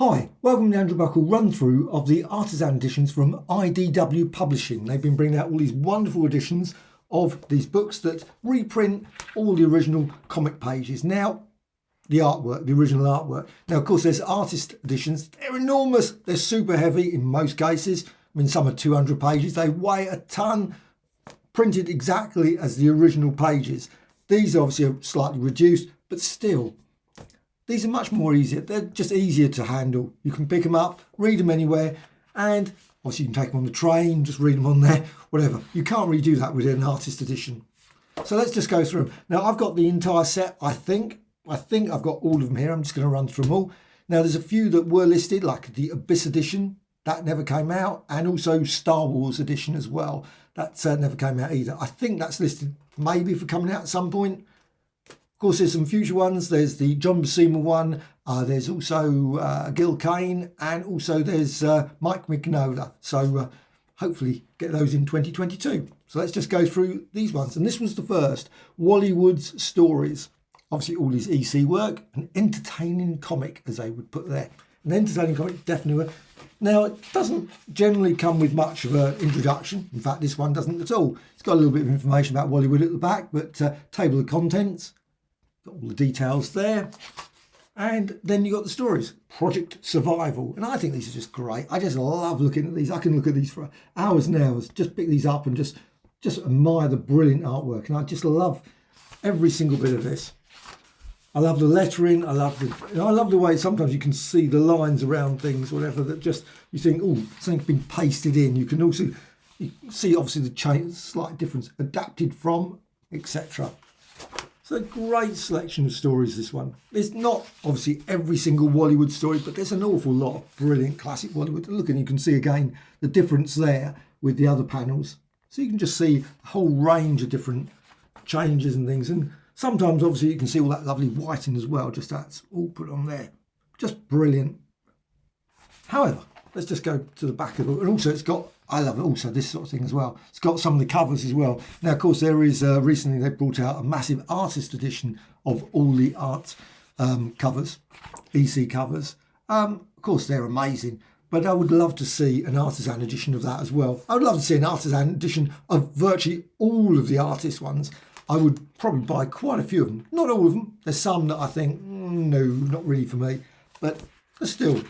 Hi, welcome to the Andrew Buckle run-through of the Artisan editions from IDW Publishing. They've been bringing out all these wonderful editions of these books that reprint all the original comic pages. Now, the artwork, the original artwork. Now, of course, there's artist editions. They're enormous. They're super heavy in most cases. I mean, some are 200 pages. They weigh a ton, printed exactly as the original pages. These obviously are slightly reduced, but still, these are much more easier. They're just easier to handle. You can pick them up, read them anywhere, and obviously you can take them on the train, just read them on there, whatever. You can't really do that with an artist edition. So let's just go through them. Now, I've got the entire set, I think I've got all of them here. I'm just going to run through them all. Now, there's a few that were listed, like the Abyss edition. That never came out. And also Star Wars edition as well. That never came out either. I think that's listed maybe for coming out at some point. Of course, there's some future ones. There's the John Buscema one. There's also Gil Kane, and also there's Mike Mignola. So hopefully get those in 2022. So let's just go through these ones. And this was the first, Wally Wood's Stories. Obviously, all his EC work, an entertaining comic, as they would put there. An entertaining comic, definitely. Now, it doesn't generally come with much of an introduction. In fact, this one doesn't at all. It's got a little bit of information about Wally Wood at the back, but table of contents. Got all the details there. And then you got the stories. Project Survival. And I think these are just great. I just love looking at these. I can look at these for hours and hours. Just pick these up and just admire the brilliant artwork. And I just love every single bit of this. I love the lettering. I love the way sometimes you can see the lines around things, whatever, that just you think, oh, something's been pasted in. You can also see obviously the change, slight difference, adapted from, etc. So a great selection of stories, this one. It's not obviously every single Wally Wood story, but there's an awful lot of brilliant classic Wally Wood. Look, and you can see again the difference there with the other panels. So you can just see a whole range of different changes and things. And sometimes obviously you can see all that lovely whiting as well, just that's all put on there. Just brilliant. However, let's just go to the back of it. And also it's got, I love it also, this sort of thing as well. It's got some of the covers as well. Now, of course, there is, recently they brought out a massive artist edition of all the art covers, EC covers. Of course, they're amazing. But I would love to see an artisan edition of that as well. I would love to see an artisan edition of virtually all of the artist ones. I would probably buy quite a few of them. Not all of them. There's some that I think, no, not really for me. But still,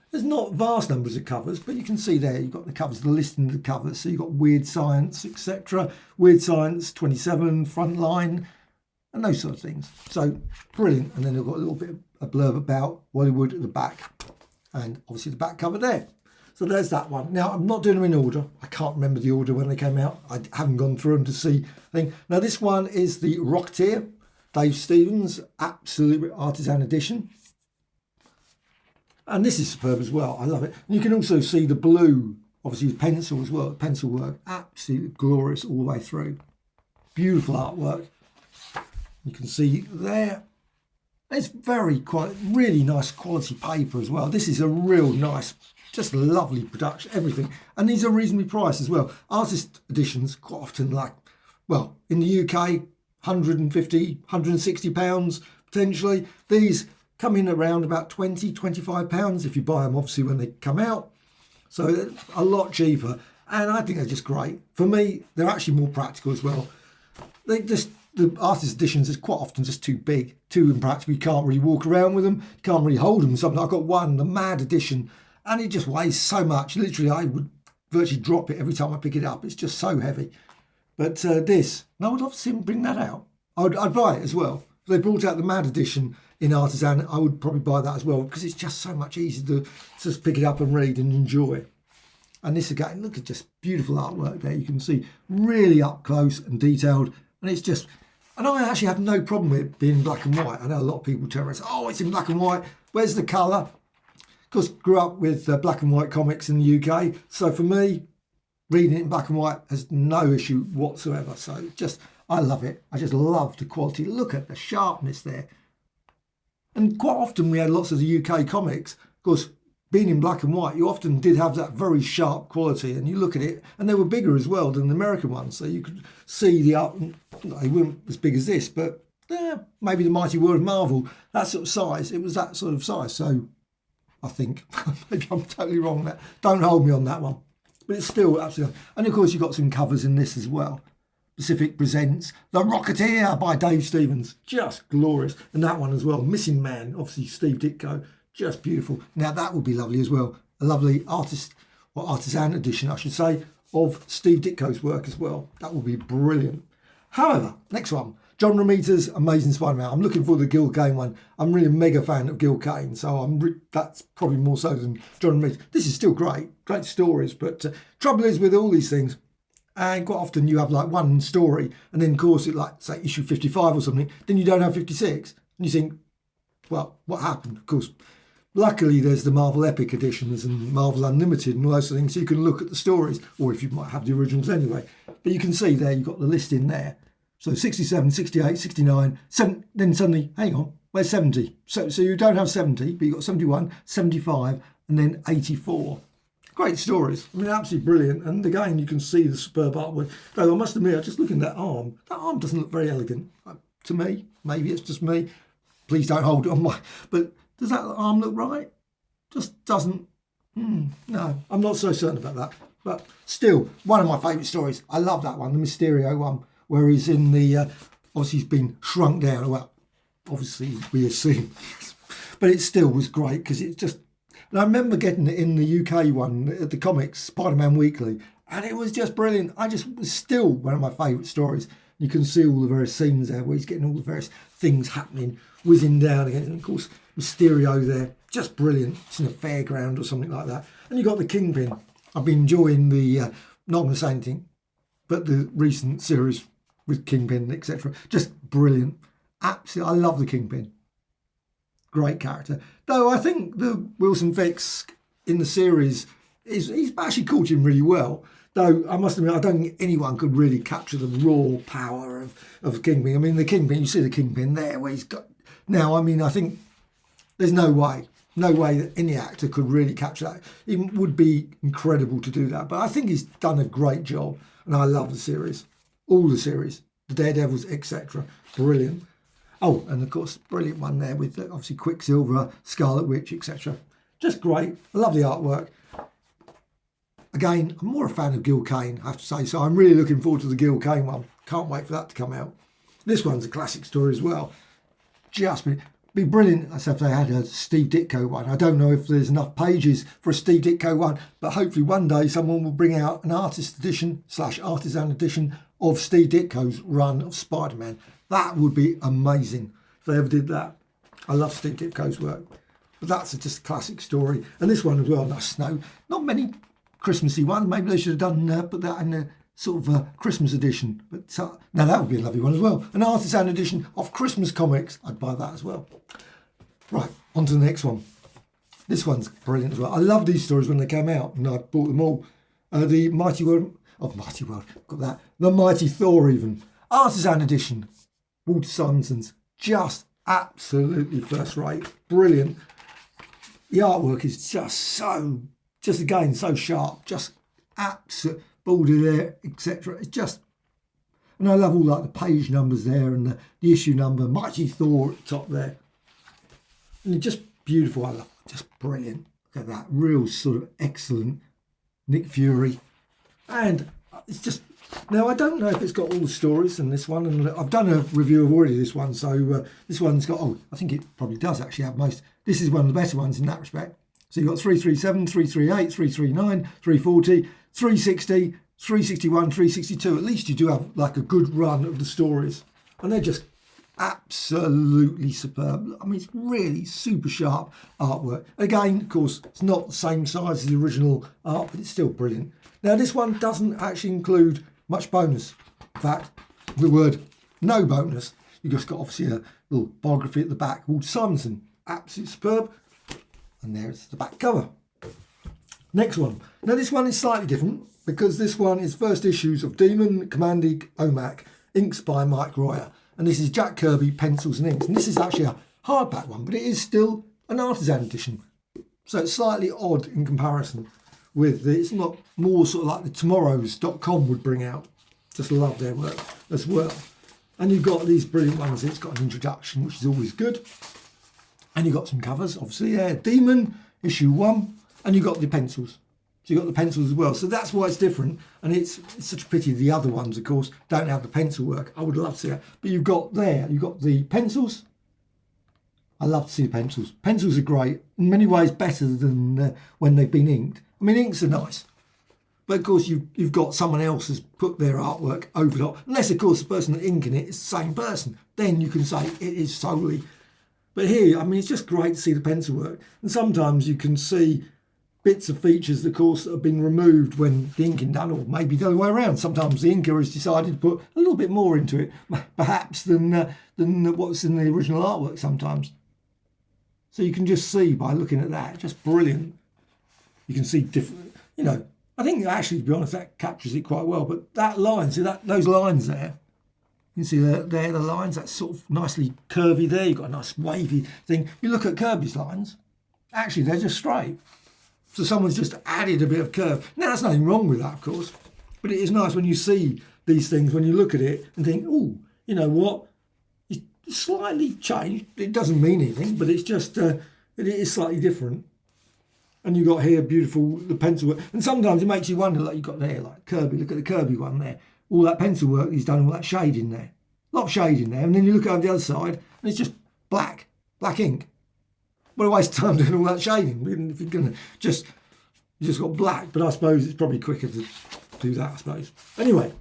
there's not vast numbers of covers, but you can see there, you've got the covers, the listing of the covers. So you've got Weird Science, etc. Weird Science 27, Frontline, and those sort of things. So brilliant. And then they've got a little bit of a blurb about Wally Wood at the back. And obviously the back cover there. So there's that one. Now, I'm not doing them in order. I can't remember the order when they came out. I haven't gone through them to see. Now, this one is the Rocketeer, Dave Stevens, absolute artisan edition. And this is superb as well. I love it. And you can also see the blue, obviously with pencil as well, pencil work. Absolutely glorious all the way through. Beautiful artwork. You can see there. It's really nice quality paper as well. This is a real nice, just lovely production, everything. And these are reasonably priced as well. Artist editions quite often in the UK, 150, 160 pounds potentially. These come in around about 20, 25 pounds if you buy them obviously when they come out. So a lot cheaper. And I think they're just great. For me, they're actually more practical as well. The artist editions is quite often just too big, too impractical. You can't really walk around with them. You can't really hold them. Something I've got one, the Mad edition, and it just weighs so much. Literally, I would virtually drop it every time I pick it up. It's just so heavy. But I would love to see them bring that out. I'd buy it as well. If they brought out the Mad edition in Artisan, I would probably buy that as well because it's just so much easier to just pick it up and read and enjoy. And this again, look at just beautiful artwork there. You can see really up close and detailed, and it's just. And I actually have no problem with it being black and white. I know a lot of people turn around and say, oh, it's in black and white. Where's the colour? Of course, grew up with black and white comics in the UK. So for me, reading it in black and white has no issue whatsoever. So I love it. I just love the quality. Look at the sharpness there. And quite often we had lots of the UK comics. Of course, being in black and white, you often did have that very sharp quality. And you look at it, and they were bigger as well than the American ones. So you could see the art. They weren't as big as this, but maybe the Mighty World of Marvel, that sort of size. It was that sort of size. So I think. Maybe I'm totally wrong there. Don't hold me on that one. But it's still absolutely... And of course, you've got some covers in this as well. Pacific presents The Rocketeer by Dave Stevens. Just glorious. And that one as well. Missing Man, obviously Steve Ditko. Just beautiful. Now, that would be lovely as well. A lovely artist, or artisan edition, I should say, of Steve Ditko's work as well. That would be brilliant. However, next one. John Romita's Amazing Spider-Man. I'm looking for the Gil Kane one. I'm really a mega fan of Gil Kane, so that's probably more so than John Romita. This is still great stories, but trouble is with all these things, and quite often you have like one story, and then of course it like say issue 55 or something, then you don't have 56, and you think, well, what happened? Of course, luckily there's the Marvel Epic editions and Marvel Unlimited and all those things, so you can look at the stories, or if you might have the originals anyway. But you can see there you've got the list in there. So 67, 68, 69, then suddenly, hang on, where's 70? So you don't have 70, but you've got 71, 75, and then 84. Great stories. I mean, absolutely brilliant. And again, you can see the superb artwork. Though I must admit, just looking at that arm doesn't look very elegant. To me, maybe it's just me. Please don't hold it on my... But does that arm look right? Just doesn't... No, I'm not so certain about that. But still, one of my favourite stories. I love that one, the Mysterio one, where he's in the, obviously he's been shrunk down, well, obviously we assume, but it still was great because it's just, and I remember getting it in the UK one at the comics, Spider-Man Weekly, and it was just brilliant. It was still one of my favourite stories. You can see all the various scenes there where he's getting all the various things happening, whizzing down again, and of course Mysterio there, just brilliant. It's in a fairground or something like that. And you've got the Kingpin. I've been enjoying the, not going to say anything, but the recent series with Kingpin, etc. Just brilliant. Absolutely, I love the Kingpin. Great character. Though I think the Wilson Fisk in the series, he's actually caught him really well. Though I must admit, I don't think anyone could really capture the raw power of Kingpin. I mean, the Kingpin, you see the Kingpin there where he's got... Now, I mean, I think there's no way that any actor could really capture that. It would be incredible to do that. But I think he's done a great job. And I love the series. All the series, the Daredevils, etc. Brilliant. Oh, and of course, brilliant one there with obviously Quicksilver, Scarlet Witch, etc. Just great. I love the artwork. Again, I'm more a fan of Gil Kane, I have to say, so I'm really looking forward to the Gil Kane one. Can't wait for that to come out. This one's a classic story as well. Just be brilliant as if they had a Steve Ditko one. I don't know if there's enough pages for a Steve Ditko one, but hopefully one day someone will bring out an artist edition / artisan edition of Steve Ditko's run of Spider-Man. That would be amazing if they ever did that. I love Steve Ditko's work. But that's just a classic story. And this one as well, nice snow. Not many Christmassy ones. Maybe they should have done put that in a sort of Christmas edition. But now that would be a lovely one as well. An artisan edition of Christmas comics. I'd buy that as well. Right, on to the next one. This one's brilliant as well. I love these stories when they came out, and I bought them all. The Mighty World, got that. The Mighty Thor even. Artisan edition. Walter Simonson's. Just absolutely first rate. Brilliant. The artwork is just again, so sharp. Just absolute border there, etc. It's just, and I love all like the page numbers there and the issue number. Mighty Thor at the top there. And it's just beautiful. I love it. Just brilliant. Look at that. Real sort of excellent Nick Fury. And it's just, now I don't know if it's got all the stories in this one. And I've done a review of already this one. So this one's got, I think it probably does actually have most. This is one of the better ones in that respect. So you've got 337, 338, 339, 340, 360, 361, 362. At least you do have like a good run of the stories. And they're just absolutely superb. I mean, it's really super sharp artwork. Again, of course, it's not the same size as the original art, but it's still brilliant. Now, this one doesn't actually include much bonus. In fact, the word no bonus. You've just got obviously a little biography at the back. Walter Simonson, absolutely superb. And there's the back cover. Next one. Now, this one is slightly different because this one is first issues of Demon Commanding Omac, inks by Mike Royer. And this is Jack Kirby, pencils and inks. And this is actually a hardback one, but it is still an artisan edition. So it's slightly odd in comparison with it's not more sort of like the tomorrows.com would bring out. Just love their work as well. And you've got these brilliant ones. It's got an introduction, which is always good. And you've got some covers, obviously. Yeah, Demon issue 1, and you've got the pencils. So you've got the pencils as well. So that's why it's different. And it's such a pity the other ones, of course, don't have the pencil work. I would love to see that. But you've got the pencils. I love to see the pencils. Pencils are great. In many ways better than when they've been inked. I mean, inks are nice. But of course, you've got someone else has put their artwork over top. Unless, of course, the person that's inking it is the same person. Then you can say it is solely. But here, I mean, it's just great to see the pencil work. And sometimes you can see bits of features, of course, that have been removed when the inking done, or maybe the other way around. Sometimes the inker has decided to put a little bit more into it, perhaps than what's in the original artwork sometimes. So you can just see by looking at that, just brilliant. You can see different, I think actually, to be honest, that captures it quite well. But that line, see those lines there, you can see there the lines, that's sort of nicely curvy there. You've got a nice wavy thing. You look at Kirby's lines, actually they're just straight. So someone's just added a bit of curve. Now, there's nothing wrong with that, of course. But it is nice when you see these things, when you look at it and think, oh, you know what? It's slightly changed. It doesn't mean anything, but it's just, it is slightly different. And you've got here the pencil work. And sometimes it makes you wonder, like you've got there, like Kirby. Look at the Kirby one there. All that pencil work, he's done all that shade in there. A lot of shade in there. And then you look over the other side and it's just black ink. What a waste of time doing all that shading. If you're going to you just got black. But I suppose it's probably quicker to do that, I suppose. Anyway,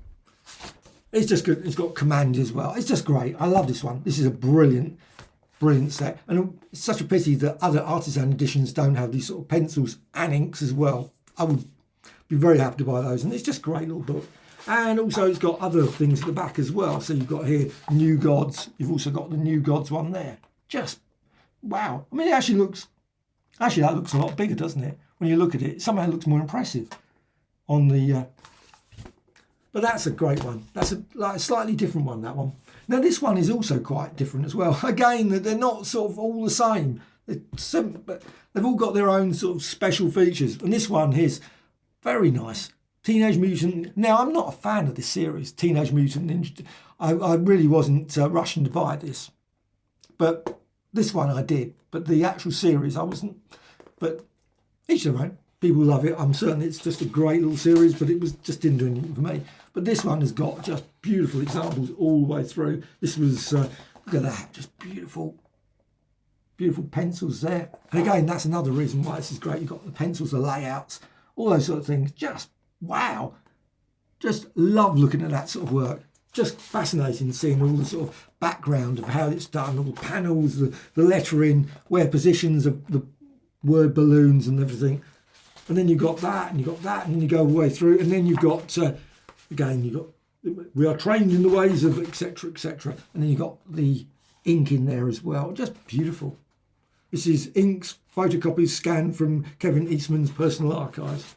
it's just good. It's got command as well. It's just great. I love this one. This is a brilliant set. And it's such a pity that other Artisan editions don't have these sort of pencils and inks as well. I would be very happy to buy those. And it's just a great little book. And also it's got other things at the back as well. So you've got here New Gods. You've also got the New Gods one there. Just wow. I mean, that looks a lot bigger, doesn't it? When you look at it, somehow it looks more impressive on the... But that's a great one. That's a slightly different one, that one. Now, this one is also quite different as well. Again, they're not sort of all the same. But they've all got their own sort of special features. And this one here's very nice. Teenage Mutant. Now, I'm not a fan of this series, Teenage Mutant Ninja. I really wasn't rushing to buy this. But this one I did. But the actual series, I wasn't. But each their own. People love it. I'm certain it's just a great little series, but it just didn't do anything for me. But this one has got just beautiful examples all the way through. This was, look at that, just beautiful pencils there. And again, that's another reason why this is great. You've got the pencils, the layouts, all those sort of things. Just, wow. Just love looking at that sort of work. Just fascinating seeing all the sort of background of how it's done, all the panels, the lettering, where positions of the word balloons and everything. And then you've got that, and you've got that, and then you go all the way through, and then you've got, again, you've got, we are trained in the ways of, etc., etc. And then you've got the ink in there as well. Just beautiful. This is inks, photocopies scanned from Kevin Eastman's personal archives.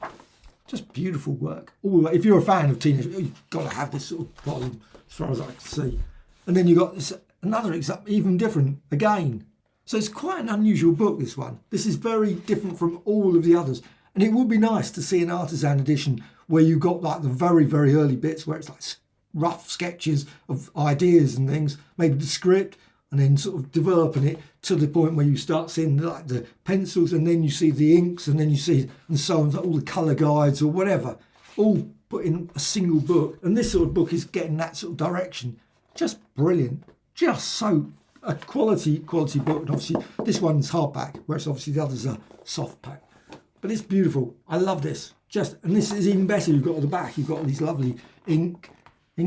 Just beautiful work. All, if you're a fan of Teenage, you've got to have this sort of volume, as far as I can see. And then you've got this, another example, even different, again. So it's quite an unusual book, this one. This is very different from all of the others. And it would be nice to see an Artisan edition where you got like the very, very early bits where it's like rough sketches of ideas and things, maybe the script, and then sort of developing it to the point where you start seeing like the pencils, and then you see the inks, and then you see, and so on, like all the colour guides or whatever, all put in a single book. And this sort of book is getting that sort of direction. Just brilliant. Just so a quality book. And obviously this one's hardback, whereas obviously the others are soft pack. But it's beautiful. I love this. And this is even better. You've got at the back, you've got all these lovely inked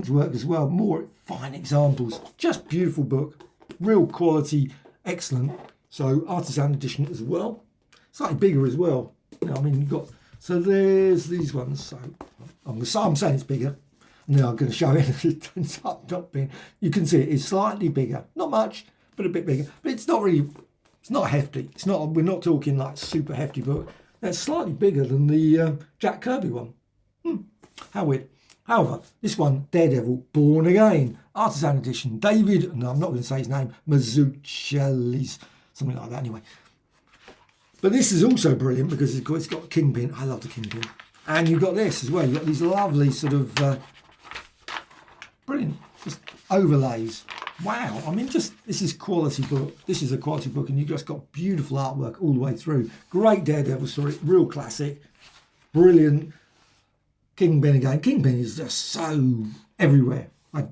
work as well. More fine examples. Just beautiful book. Real quality, excellent. So Artisan edition as well. Slightly bigger as well. I mean, you've got, so there's these ones. So I'm saying it's bigger. And then I'm going to show it. It ends up not being. You can see it is slightly bigger. Not much, but a bit bigger. But it's not really, it's not hefty. It's not, we're not talking like super hefty book. That's slightly bigger than the Jack Kirby one. How weird. However, this one, Daredevil, Born Again, Artisan edition. David, no, I'm not going to say his name, Mazzucchelli's, something like that anyway. But this is also brilliant because it's got a Kingpin. I love the Kingpin. And you've got this as well. You've got these lovely sort of, brilliant, just overlays. wow. I mean, just this is quality book. This is a quality book, and you've just got beautiful artwork all the way through. Great Daredevil story, real classic, brilliant. Kingpin again. Kingpin is just so everywhere. I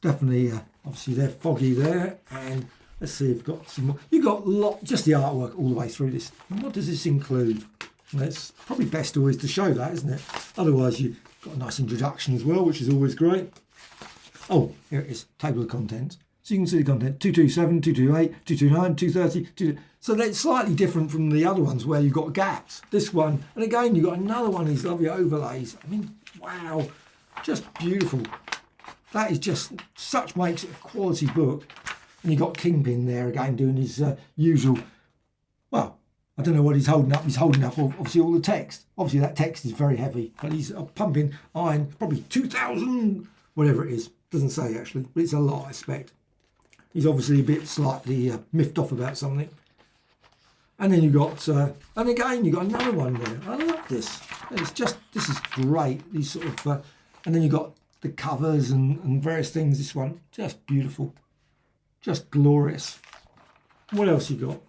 definitely, obviously they're foggy there, and let's see if we've got some more. You've got just the artwork all the way through this. And what does this include? Well, it's probably best always to show that, isn't it? Otherwise you've got a nice introduction as well, which is always great. Oh, here it is, table of contents. So you can see the content, 227, 228, 229, 230, so that's slightly different from the other ones where you've got gaps. This one, and again, you've got another one of these lovely overlays. I mean, wow, just beautiful. That is just such makes it a quality book. And you've got Kingpin there again doing his usual, well, I don't know what he's holding up. He's holding up obviously all the text. Obviously that text is very heavy, but he's pumping iron, probably 2,000, whatever it is. Doesn't say actually, but it's a lot, I expect. He's obviously a bit slightly miffed off about something. And then you got, and again, you got another one there. I love this. It's just, this is great. These sort of, and then you got the covers and various things. This one, just beautiful, just glorious. What else you got?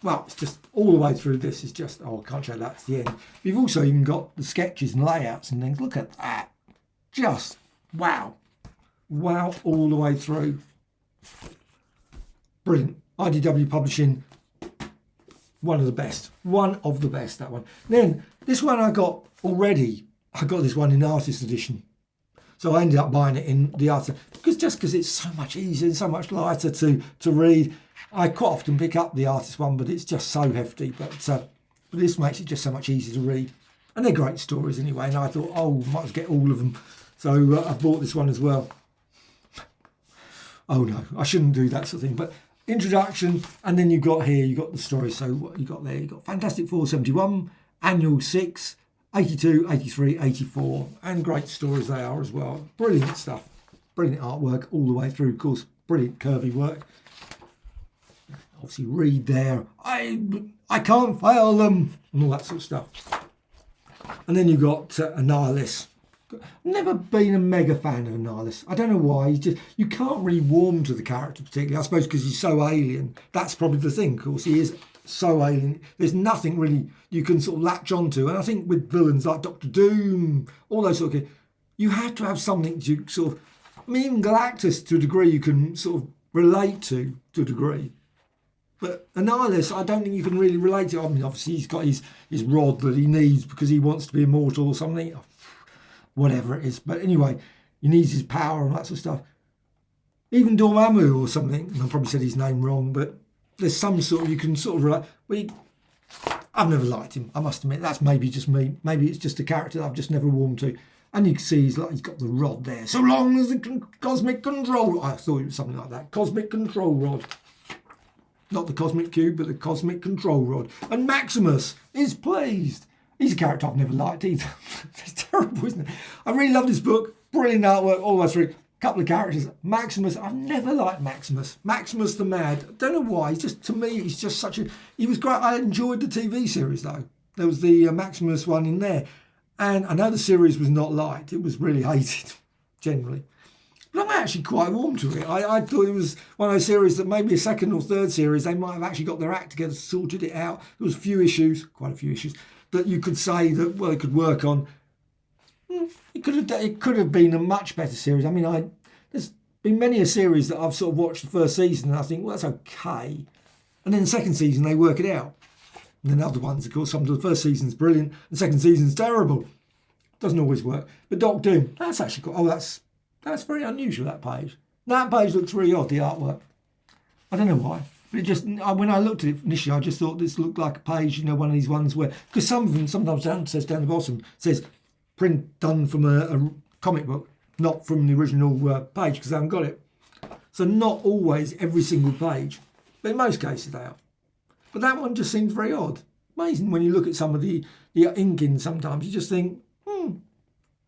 Well, it's just all the way through. This is just, oh, I can't show that to the end. You've also even got the sketches and layouts and things. Look at that. Just, wow. Wow, all the way through. Brilliant. IDW Publishing, one of the best, that one. Then this one I got already. I got this one in Artist Edition, so I ended up buying it in the Artist because it's so much easier and so much lighter to read. I quite often pick up the Artist one, but it's just so hefty. But this makes it just so much easier to read, and they're great stories anyway. And I thought, oh, might as well get all of them, so I bought this one as well. Oh no, I shouldn't do that sort of thing. But introduction, and then you got the story. So what you got there, you got Fantastic Four 71, Annual 6, 82, 83, 84, and great stories they are as well. Brilliant stuff, brilliant artwork all the way through. Of course, brilliant Kirby work. Obviously, read there. I can't fail them, and all that sort of stuff. And then you got Annihilus. Never been a mega fan of Annihilus. I don't know why. You can't really warm to the character particularly. I suppose because he's so alien. That's probably the thing. Of course, he is so alien. There's nothing really you can sort of latch onto. And I think with villains like Doctor Doom, all those sort of things, you have to have something to sort of. I mean, even Galactus to a degree you can sort of relate to a degree. But Annihilus, I don't think you can really relate to. I mean, obviously he's got his rod that he needs because he wants to be immortal or something. Whatever it is, but anyway, he needs his power and that sort of stuff. Even Dormammu or something, I probably said his name wrong, but there's some sort of, you can sort of relate. I've never liked him, I must admit. That's maybe just me. Maybe it's just a character that I've just never warmed to. And you can see he's got the rod there. So long as the cosmic control, I thought it was something like that. Cosmic control rod. Not the cosmic cube, but the cosmic control rod. And Maximus is pleased. He's a character I've never liked either. It's terrible, isn't it? I really love this book. Brilliant artwork all the way through. Couple of characters. Maximus, I've never liked Maximus. Maximus the Mad. I don't know why. He's just, to me, he's just such a... He was great. I enjoyed the TV series, though. There was the Maximus one in there. And I know the series was not liked. It was really hated, generally. But I'm actually quite warm to it. I thought it was one of those series that maybe a second or third series, they might have actually got their act together, sorted it out. There was quite a few issues, that you could say that, well, it could work on. It could have been a much better series. I mean, there's been many a series that I've sort of watched the first season and I think, well, that's okay. And then the second season, they work it out. And then other ones, of course, some of the first season's brilliant, the second season's terrible. Doesn't always work. But Doctor Doom, that's actually cool. Oh, that's very unusual, that page. That page looks really odd, the artwork. I don't know why. But it just, when I looked at it initially, I just thought this looked like a page, one of these ones where, because some of them sometimes says down the bottom, says print done from a comic book, not from the original page, because I haven't got it. So not always every single page, but in most cases they are. But that one just seems very odd. Amazing when you look at some of the inking sometimes, you just think,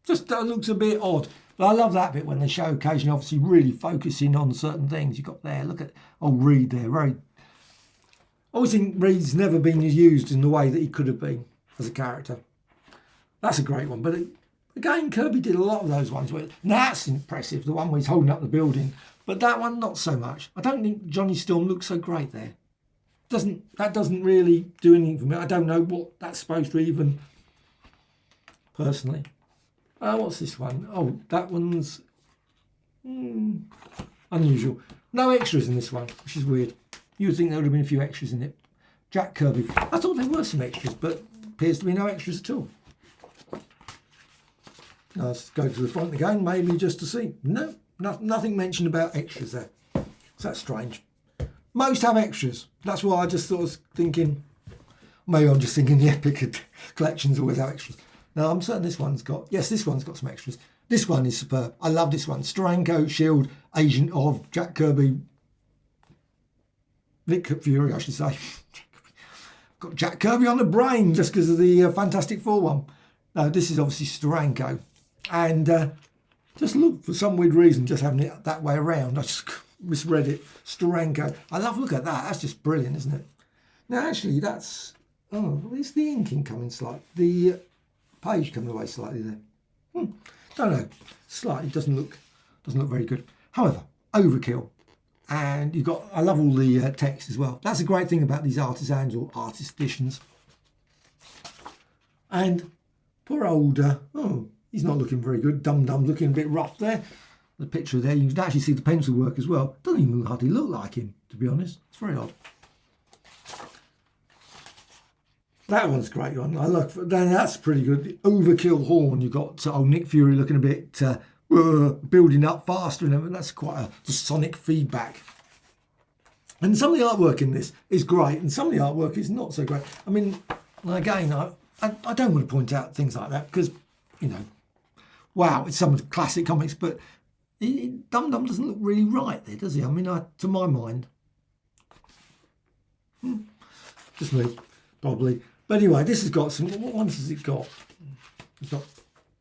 just looks a bit odd. But I love that bit when they show occasionally, obviously really focusing on certain things. You've got there, look at old Reed there. I always think Reed's never been used in the way that he could have been as a character. That's a great one. But again, Kirby did a lot of those ones. That's impressive. The one where he's holding up the building. But that one, not so much. I don't think Johnny Storm looks so great there. That doesn't really do anything for me. I don't know what that's supposed to even, personally. What's this one? Oh, that one's unusual. No extras in this one, which is weird. You would think there would have been a few extras in it. Jack Kirby. I thought there were some extras, but appears to be no extras at all. Now let's go to the front again, maybe just to see. No, nothing mentioned about extras there. So that's strange. Most have extras. That's why I just thought I was thinking, maybe I'm just thinking the Epic collections always have extras. Now I'm certain this one's got some extras. This one is superb. I love this one. Steranko, Shield, agent of Jack Kirby. Nick Fury, I should say. Got Jack Kirby on the brain just because of the Fantastic Four one. No, this is obviously Steranko. And just look, for some weird reason, just having it that way around. I just misread it. Steranko. I love, look at that. That's just brilliant, isn't it? Now, actually, that's... Oh, is the inking coming slightly? The page coming away slightly there. Don't know. Slightly. Doesn't look very good. However, overkill. And you've got... I love all the text as well. That's a great thing about these artisans or artist editions. And poor old... oh, he's not looking very good. Dum-Dum looking a bit rough there. The picture there, you can actually see the pencil work as well. Doesn't even hardly look like him, to be honest. It's very odd. That one's a great one. I like. That's pretty good. The overkill horn. You've got old Nick Fury looking a bit building up faster, and that's quite a sonic feedback. And some of the artwork in this is great, and some of the artwork is not so great. I mean, again, I don't want to point out things like that because, you know, wow, it's some of the classic comics, but Dum-Dum doesn't look really right there, does he? I mean, to my mind. Just me, probably. But anyway, this has got some... What ones has it got? It's got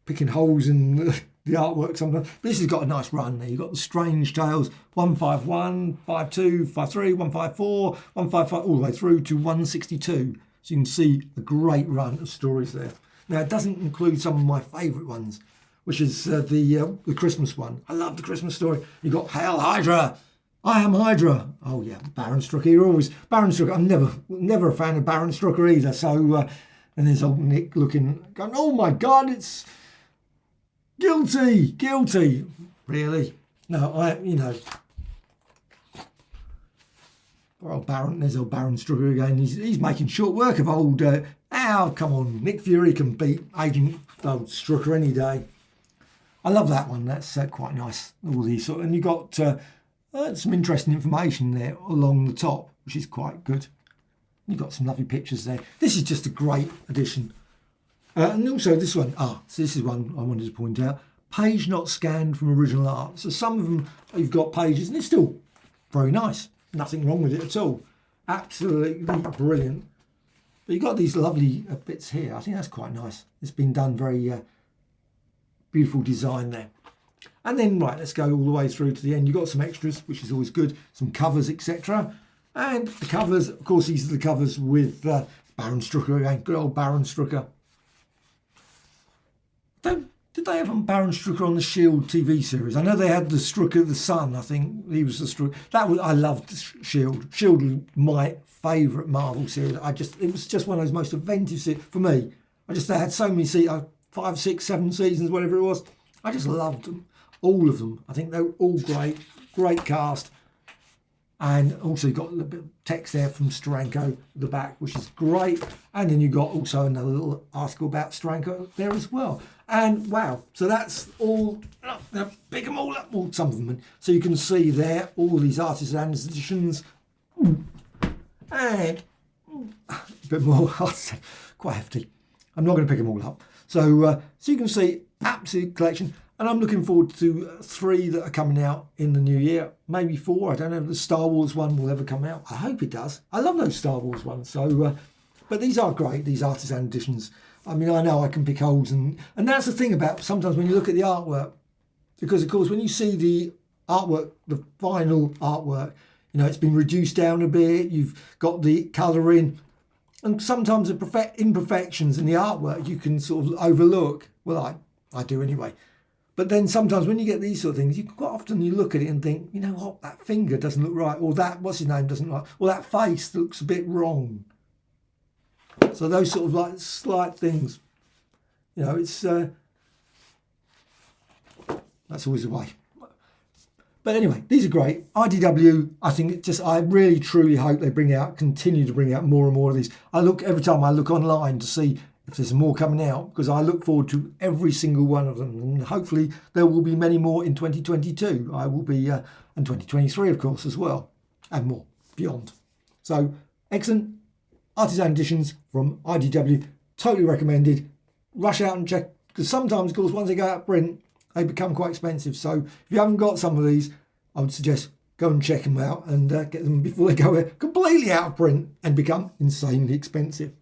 picking holes in the artwork sometimes. But this has got a nice run there. You've got the Strange Tales 151, 52, 53, 154, 155, all the way through to 162. So you can see a great run of stories there. Now, it doesn't include some of my favourite ones, which is the Christmas one. I love the Christmas story. You've got Hail Hydra! I am Hydra. Oh yeah, Baron Strucker. You're always Baron Strucker. I'm never a fan of Baron Strucker either. So and there's old Nick looking, going, oh my God, it's guilty. Really? No, you know. Poor old Baron. There's old Baron Strucker again. He's making short work of old. Come on, Nick Fury can beat Agent Strucker any day. I love that one. That's quite nice. All these sort, and you got. Some interesting information there along the top, which is quite good. You've got some lovely pictures there. This is just a great addition. And also this one. So this is one I wanted to point out. Page not scanned from original art. So some of them, you've got pages, and it's still very nice. Nothing wrong with it at all. Absolutely brilliant. But you've got these lovely bits here. I think that's quite nice. It's been done very beautiful design there. And then, right, let's go all the way through to the end. You've got some extras, which is always good, some covers, etc. And the covers, of course, these are the covers with Baron Strucker again, good old Baron Strucker. Did they have Baron Strucker on the Shield TV series? I know they had the Strucker the Son, I think he was the Strucker. I loved Shield. Shield was my favourite Marvel series. It was just one of those most inventive series for me. They had so many 5, 6, 7 seasons, whatever it was. I just loved them. All of them. I think they were all great cast. And also you've got a little bit of text there from Steranko at the back, which is great. And then you've got also another little article about Steranko there as well. And wow, so that's all. Pick them all up, some of them. So you can see there all these artisan editions. And a bit more, quite hefty. I'm not going to pick them all up. So you can see absolute collection. And I'm looking forward to 3 that are coming out in the new year. Maybe 4. I don't know if the Star Wars one will ever come out. I hope it does. I love those Star Wars ones. So, but these are great, these artisan editions. I mean, I know I can pick holes. And that's the thing about sometimes when you look at the artwork. Because, of course, when you see the artwork, the final artwork, you know, it's been reduced down a bit. You've got the colouring. And sometimes the imperfections in the artwork you can sort of overlook. Well, I do anyway. But then sometimes when you get these sort of things, you quite often you look at it and think, you know what, that finger doesn't look right, or that, what's his name, doesn't look right, or that face looks a bit wrong. So those sort of like slight things, you know, it's that's always the way. But anyway, these are great. IDW, I think I really truly hope they continue to bring out more and more of these. Every time I look online to see if there's more coming out, because I look forward to every single one of them, and hopefully there will be many more in 2022. I will be, and 2023 of course as well, and more beyond. So excellent Artisan editions from IDW, totally recommended. Rush out and check, because sometimes of course once they go out of print they become quite expensive. So if you haven't got some of these, I would suggest go and check them out and get them before they go completely out of print and become insanely expensive.